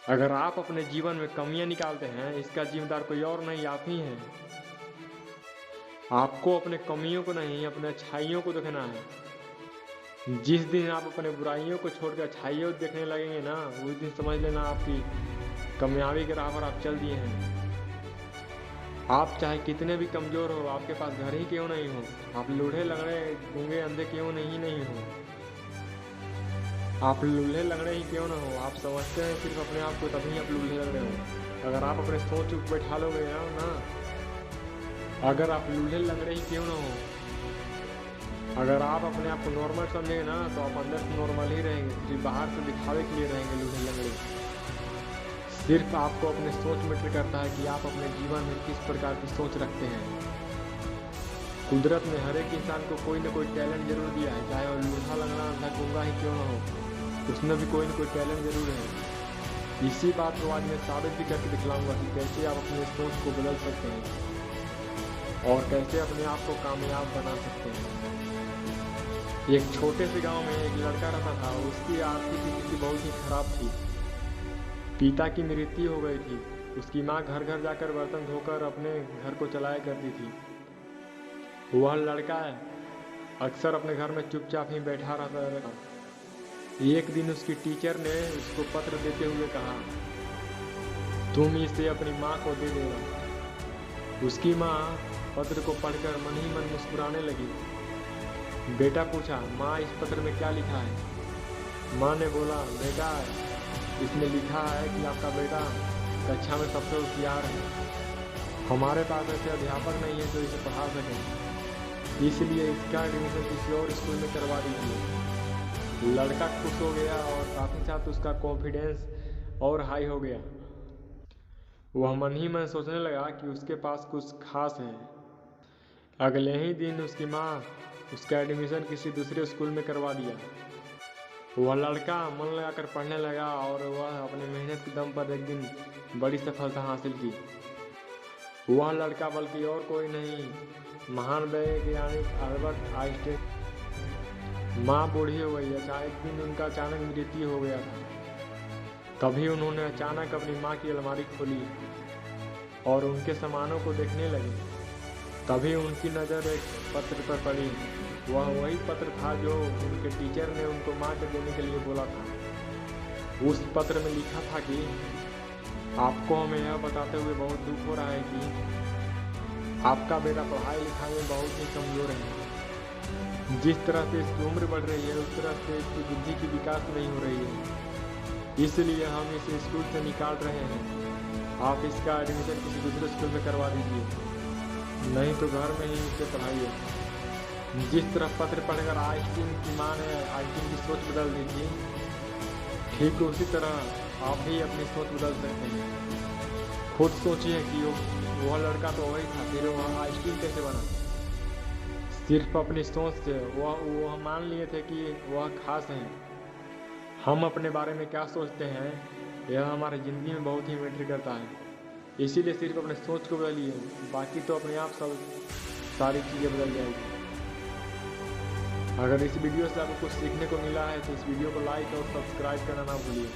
अगर आप अपने जीवन में कमियां निकालते हैं, इसका जिम्मेदार कोई और नहीं, आप ही हैं। आपको अपने कमियों को नहीं, अपने अच्छाइयों को देखना है। जिस दिन आप अपने बुराइयों को छोड़कर अच्छाइयों को देखने लगेंगे ना, उस दिन समझ लेना आपकी कामयाबी के राह पर आप चल दिए हैं। आप चाहे कितने भी कमज़ोर हो, आपके पास घर ही क्यों नहीं हो, आप लूढ़े लंगड़े गूंगे अंधे क्यों नहीं हो, आप लूल्हे लंगड़े ही क्यों ना हो, आप समझते हैं सिर्फ अपने आप को, तभी आप लूल्हे लंगड़े हो। अगर आप अपने सोच को बैठा लोगे ना, अगर आप लूल्हे लंगड़े ही क्यों ना हो, अगर आप अपने आप को नॉर्मल समझेंगे ना, तो आप अंदर से नॉर्मल ही रहेंगे, सिर्फ बाहर से दिखावे के लिए रहेंगे लूल्हे लंगड़े। सिर्फ आपको अपने सोच मैटर करता है कि आप अपने जीवन में किस प्रकार की सोच रखते हैं। कुदरत ने हर एक इंसान को कोई ना कोई टैलेंट जरूर दिया है, चाहे वो लूल्हा लंगड़ा अंधा गूंगा ही क्यों ना हो, उसमें भी कोई ना कोई टैलेंट जरूर है। इसी बात को आज मैं साबित भी करके दिखलाऊंगा कि कैसे आप अपनी सोच को बदल सकते हैं और कैसे अपने आप को कामयाब बना सकते हैं। एक छोटे से गांव में एक लड़का रहता था। उसकी आर्थिक स्थिति बहुत ही खराब थी। पिता की मृत्यु हो गई थी। उसकी माँ घर घर जाकर बर्तन धोकर अपने घर को चलाया करती थी। वह लड़का अक्सर अपने घर में चुपचाप ही बैठा रहता था। एक दिन उसकी टीचर ने उसको पत्र देते हुए कहा, तुम इसे अपनी माँ को दे देना। उसकी माँ पत्र को पढ़कर मन ही मन मुस्कुराने लगी। बेटा पूछा, माँ इस पत्र में क्या लिखा है? माँ ने बोला, बेटा इसमें लिखा है कि आपका बेटा कक्षा में सबसे होशियार है। हमारे पास ऐसे अध्यापक नहीं है जो इसे पढ़ा सकें, इसलिए इसका एडमिशन किसी और स्कूल में करवा दीजिए। लड़का खुश हो गया और साथ ही साथ उसका कॉन्फिडेंस और हाई हो गया। वह मन ही मन सोचने लगा कि उसके पास कुछ खास है। अगले ही दिन उसकी माँ उसका एडमिशन किसी दूसरे स्कूल में करवा दिया। वह लड़का मन लगाकर पढ़ने लगा और वह अपने मेहनत के दम पर एक दिन बड़ी सफलता हासिल की। वह लड़का बल्कि और कोई नहीं, महान वैज्ञानिक अल्बर्ट आइंस्टाइन। माँ बूढ़ी हो गई। एक दिन उनका अचानक मृत्यु हो गया था। तभी उन्होंने अचानक अपनी माँ की अलमारी खोली और उनके सामानों को देखने लगे। तभी उनकी नज़र एक पत्र पर पड़ी। वह वही पत्र था जो उनके टीचर ने उनको माँ के देने के लिए बोला था। उस पत्र में लिखा था कि आपको हमें यह बताते हुए बहुत दुख हो रहा है कि आपका बेटा पढ़ाई लिखाई में बहुत ही कमज़ोर है। जिस तरह से इसकी उम्र बढ़ रही है, उस तरह से इसकी बुद्धि की विकास नहीं हो रही है, इसलिए हम इसे स्कूल से निकाल रहे हैं। आप इसका एडमिशन किसी दूसरे स्कूल में करवा दीजिए, नहीं तो घर में ही इसे पढ़ाइए। जिस तरह पत्र पढ़कर आइंस्टीन की माँ ने आइंस्टीन की सोच बदल दी थी, ठीक उसी तरह आप भी अपनी सोच बदल सकते हैं। खुद सोचिए कि वह लड़का तो वही था, फिर वह आइंस्टीन कैसे बना? सिर्फ अपनी सोच से वह मान लिए थे कि वह खास हैं। हम अपने बारे में क्या सोचते हैं, यह हमारी ज़िंदगी में बहुत ही मैटर करता है। इसीलिए सिर्फ अपने सोच को बदलिए, बाकी तो अपने आप सब सारी चीज़ें बदल जाएगी। अगर इस वीडियो से आपको कुछ सीखने को मिला है तो इस वीडियो को लाइक और सब्सक्राइब करना ना भूलिए।